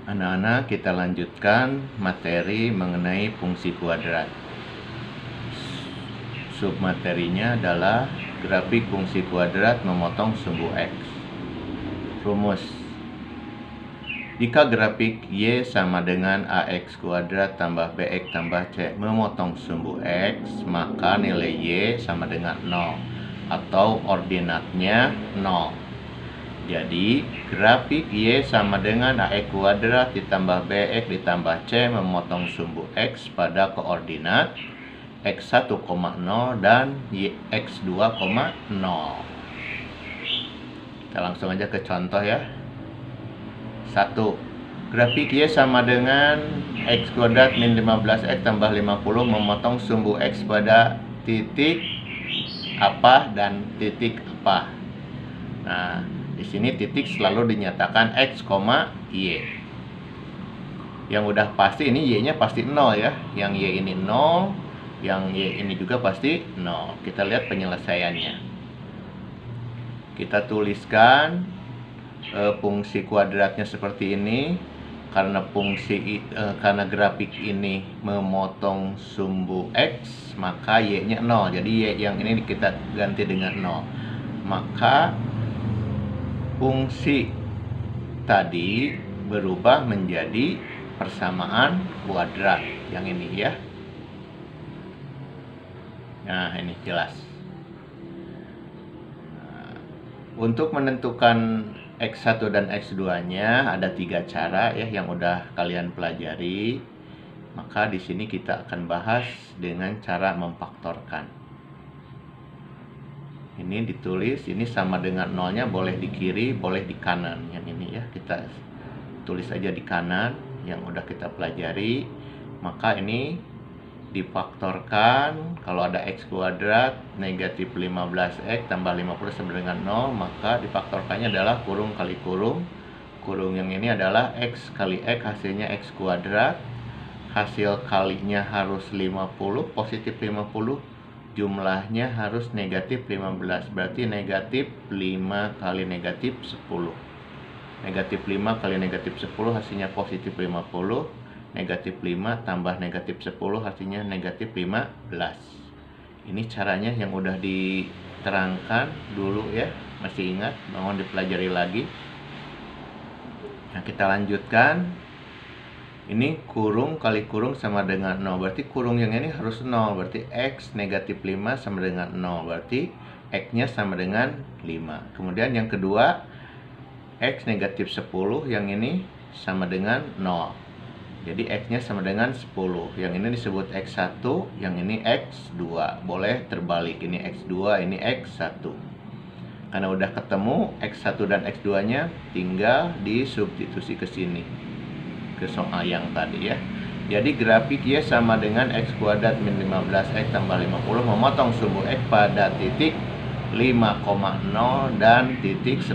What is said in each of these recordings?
Anak-anak, kita lanjutkan materi mengenai fungsi kuadrat. Submaterinya adalah grafik fungsi kuadrat memotong sumbu X. Rumus: jika grafik Y sama dengan AX kuadrat tambah BX tambah C memotong sumbu X, maka nilai Y sama dengan 0 atau ordinatnya 0. Jadi, grafik Y sama dengan AX kuadrat ditambah BX ditambah C memotong sumbu X pada koordinat X1, 0 dan X2, 0. Kita langsung aja ke contoh ya. 1. Grafik Y sama dengan X kuadrat min 15X tambah 50 memotong sumbu X pada titik apa dan titik apa. Nah, di sini titik selalu dinyatakan X, Y. Yang udah pasti ini Y-nya pasti 0 ya. Yang Y ini 0, yang Y ini juga pasti 0. Kita lihat penyelesaiannya. Kita tuliskan fungsi kuadratnya seperti ini. Karena grafik ini memotong sumbu X, maka Y-nya 0. Jadi Y yang ini kita ganti dengan 0. Maka fungsi tadi berubah menjadi persamaan kuadrat yang ini ya. Nah, ini jelas. Untuk menentukan X1 dan X2-nya ada 3 cara ya yang udah kalian pelajari. Maka di sini kita akan bahas dengan cara memfaktorkan. Ini ditulis, ini sama dengan 0-nya boleh di kiri, boleh di kanan. Yang ini ya, kita tulis aja di kanan yang udah kita pelajari. Maka ini difaktorkan. Kalau ada X kuadrat negatif 15X tambah 50 sama dengan 0, maka difaktorkannya adalah kurung kali kurung. Kurung yang ini adalah X kali X, hasilnya X kuadrat. Hasil kalinya harus 50, positif 50. Jumlahnya harus negatif 15, berarti negatif 5 kali negatif 10. Negatif 5 kali negatif 10 hasilnya positif 50. Negatif 5 tambah negatif 10 hasilnya negatif 15. Ini caranya yang udah diterangkan dulu ya. Masih ingat? Mohon dipelajari lagi. Nah, kita lanjutkan. Ini kurung kali kurung sama dengan 0. Berarti kurung yang ini harus 0. Berarti X negatif 5 sama dengan 0. Berarti X-nya sama dengan 5. Kemudian yang kedua, X negatif 10. Yang ini sama dengan 0. Jadi X-nya sama dengan 10. Yang ini disebut X1, yang ini X2. Boleh terbalik, ini X2, ini X1. Karena udah ketemu X1 dan X2-nya, tinggal disubstitusi ke sini, ke soal yang tadi ya. Jadi grafik Y sama dengan X kuadrat min 15X tambah 50 memotong sumbu X pada titik 5,0 dan titik 10,0.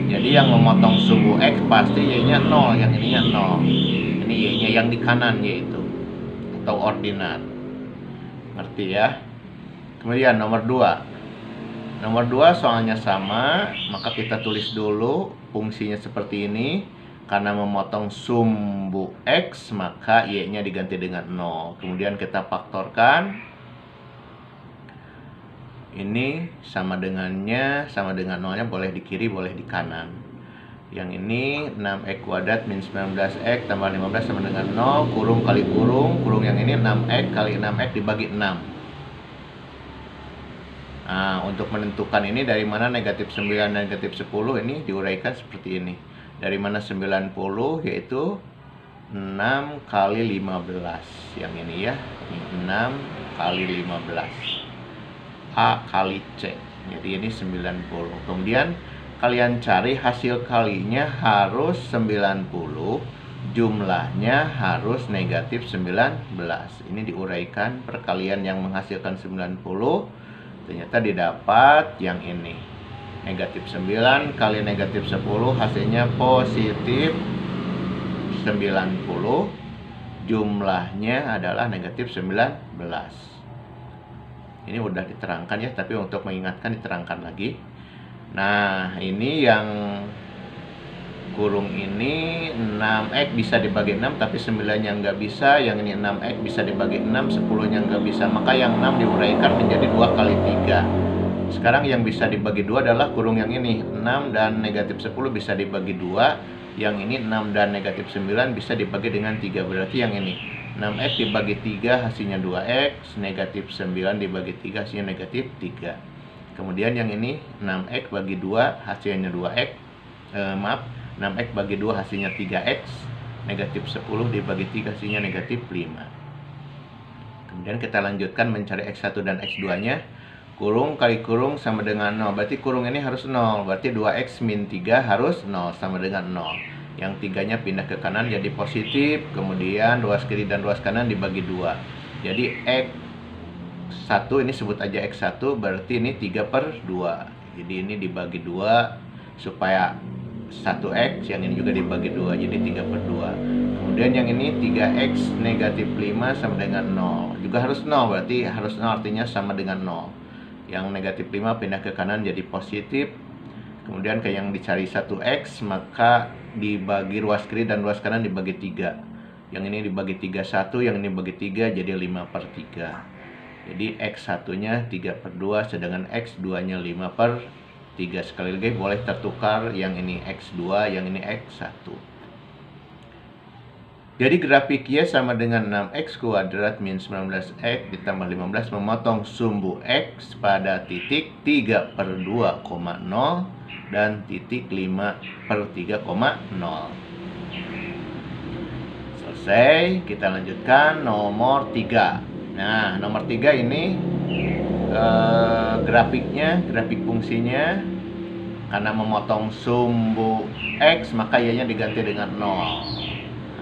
Jadi yang memotong sumbu X pasti Y-nya 0, yang ininya 0. Ini Y-nya yang di kanan yaitu atau ordinat. Ngerti ya? Kemudian nomor 2. Nomor 2 soalnya sama, maka kita tulis dulu fungsinya seperti ini. Karena memotong sumbu X, maka Y-nya diganti dengan 0. Kemudian kita faktorkan. Ini sama dengannya, sama dengan 0-nya boleh di kiri, boleh di kanan. Yang ini 6X kuadrat min 19X tambah 15 sama dengan 0. Kurung kali kurung. Kurung yang ini 6X kali 6X dibagi 6. Nah, untuk menentukan ini dari mana negatif 9 dan negatif 10, ini diuraikan seperti ini. Dari mana 90, yaitu 6 kali 15. Yang ini ya, 6 kali 15. A kali C. Jadi ini 90. Kemudian kalian cari hasil kalinya harus 90. Jumlahnya harus negatif 19. Ini diuraikan perkalian yang menghasilkan 90. Ternyata didapat yang ini. Negatif 9 kali negatif 10 hasilnya positif 90. Jumlahnya adalah negatif 19. Ini udah diterangkan ya, tapi untuk mengingatkan diterangkan lagi. Nah, ini yang kurung ini 6x bisa dibagi 6 tapi 9-nya nggak bisa, yang ini 6x bisa dibagi 6, 10-nya nggak bisa, maka yang 6 diuraikan menjadi 2 kali 3. Sekarang yang bisa dibagi 2 adalah kurung yang ini, 6 dan negatif 10 bisa dibagi 2, yang ini 6 dan negatif 9 bisa dibagi dengan 3, berarti yang ini 6x dibagi 3 hasilnya 2x, negatif 9 dibagi 3 hasilnya negatif 3. Kemudian yang ini 6x bagi 2 hasilnya 2x, 6x bagi 2 hasilnya 3x, negatif 10 dibagi 3 hasilnya negatif 5. Kemudian kita lanjutkan mencari x1 dan x2 nya. Kurung kali kurung sama dengan 0, berarti kurung ini harus 0, berarti 2x min 3 harus 0, sama dengan 0. Yang 3 nya pindah ke kanan jadi positif, kemudian ruas kiri dan ruas kanan dibagi 2. Jadi x1 ini sebut aja x1, berarti ini 3/2. Jadi ini dibagi 2 supaya 1x, yang ini juga dibagi 2, jadi 3/2. Kemudian yang ini 3x negatif 5 sama dengan 0, juga harus 0, berarti harus 0 artinya sama dengan 0. Yang negatif 5 pindah ke kanan jadi positif. Kemudian ke yang dicari 1x, maka dibagi ruas kiri dan ruas kanan dibagi 3. Yang ini dibagi 3 1, yang ini bagi 3 jadi 5/3. Jadi x1 nya 3/2, sedangkan x2 nya 5/3. Sekali lagi boleh tertukar, yang ini x2, yang ini x1. Jadi grafik Y sama dengan 6x kuadrat min 19x ditambah 15 memotong sumbu x pada titik 3/2,0 dan titik 5/3,0. Selesai, kita lanjutkan nomor 3. Nah, nomor 3 ini grafiknya, grafik fungsinya, karena memotong sumbu x maka y-nya diganti dengan 0.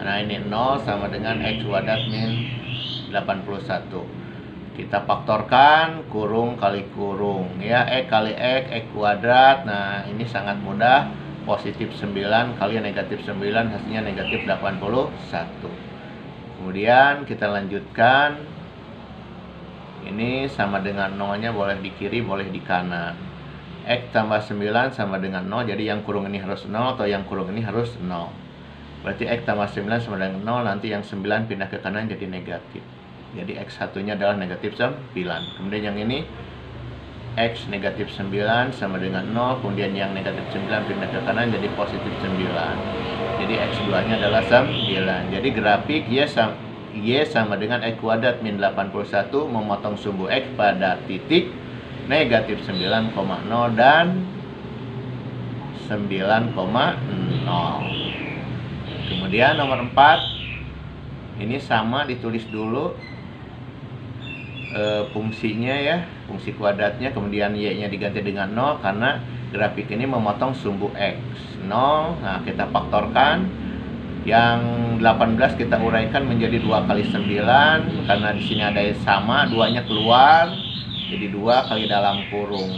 Nah, ini 0 sama dengan x kuadrat min 81. Kita faktorkan kurung kali kurung ya, x kali x kuadrat. Nah, ini sangat mudah, positif 9 kali negatif 9 hasilnya negatif 81. Kemudian kita lanjutkan, ini sama dengan 0-nya boleh di kiri boleh di kanan. X tambah 9 sama dengan 0, jadi yang kurung ini harus 0 atau yang kurung ini harus 0. Berarti x tambah 9 sama dengan 0, nanti yang 9 pindah ke kanan jadi negatif. Jadi x1 nya adalah negatif 9. Kemudian yang ini x negatif 9 sama dengan 0, kemudian yang negatif 9 pindah ke kanan jadi positif 9. Jadi x2 nya adalah 9. Jadi grafik Y sama dengan x kuadrat min 81 memotong sumbu x pada titik negatif 9,0 dan 9,0. Kemudian nomor 4, ini sama ditulis dulu fungsinya ya, fungsi kuadratnya, kemudian y-nya diganti dengan 0 karena grafik ini memotong sumbu x 0. Nah, kita faktorkan, yang 18 kita uraikan menjadi 2 kali 9 karena di sini ada sama, 2-nya keluar jadi 2 kali dalam kurung.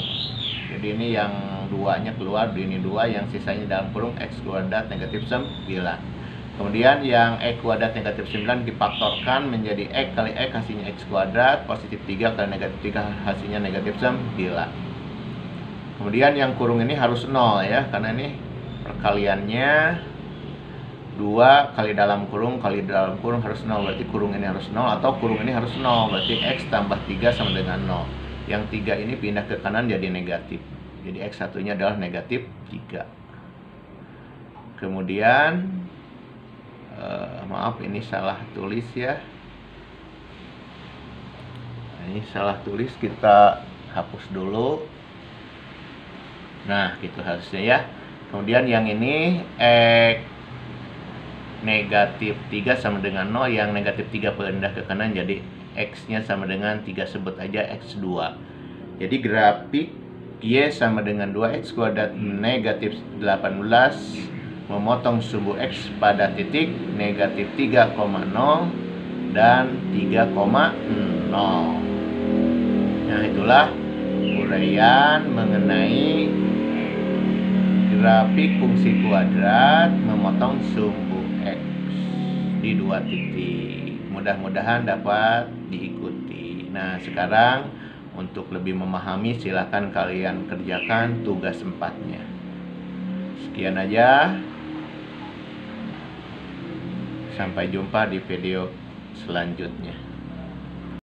Jadi ini yang 2-nya keluar, ini 2, yang sisanya dalam kurung x kuadrat negatif 9. Kemudian yang x kuadrat negatif 9 difaktorkan menjadi x kali x hasilnya x kuadrat, positif 3 kali negatif 3 hasilnya negatif 9. Kemudian yang kurung ini harus 0 ya, karena ini perkaliannya 2 kali dalam kurung harus 0, berarti kurung ini harus 0 atau kurung ini harus 0, berarti x tambah 3 sama dengan 0. Yang 3 ini pindah ke kanan jadi negatif, jadi x1 nya adalah negatif 3. Kemudian maaf, ini salah tulis ya. Ini salah tulis, kita hapus dulu. Nah, gitu harusnya ya. Kemudian yang ini x negatif 3 sama dengan 0, yang negatif 3 pindah ke kanan jadi x nya sama dengan 3, sebut aja x2. Jadi grafik Y sama dengan 2x kuadrat negatif 18 memotong sumbu x pada titik negatif 3,0 dan 3,0. Nah, itulah uraian mengenai grafik fungsi kuadrat memotong sumbu x di 2 titik. Mudah-mudahan dapat diikuti. Nah, sekarang untuk lebih memahami silakan kalian kerjakan tugas 4-nya. Sekian aja. Sampai jumpa di video selanjutnya.